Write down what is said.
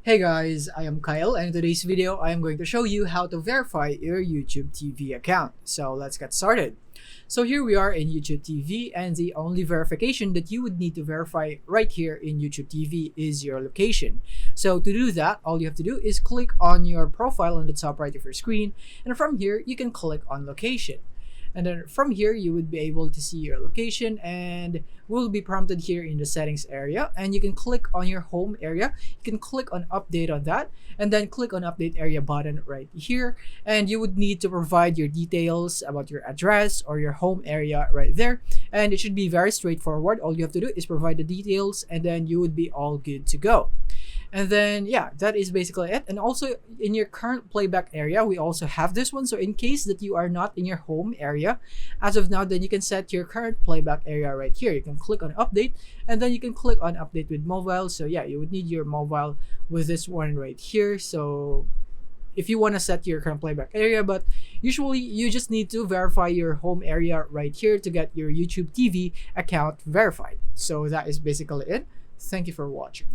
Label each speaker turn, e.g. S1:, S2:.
S1: Hey guys, I am Kyle, and in today's video I am going to show you how to verify your YouTube TV account. So let's get started. So here we are in YouTube TV, and the only verification that you would need to verify right here in YouTube TV is your location. So to do that, all you have to do is click on your profile on the top right of your screen, and from here you can click on location. And then from here, you would be able to see your location and will be prompted here in the settings area. And you can click on your home area. You can click on update on that and then click on update area button right here. And you would need to provide your details about your address or your home area right there. And it should be very straightforward. All you have to do is provide the details and then you would be all good to go. And then yeah, that is basically it. And also in your current playback area, we also have this one. So in case that you are not in your home area as of now, then you can set your current playback area right here. You can click on update and then you can click on update with mobile. So yeah, you would need your mobile with this one right here. So if you want to set your current playback area, but usually you just need to verify your home area right here to get your YouTube TV account verified. So that is basically it. Thank you for watching.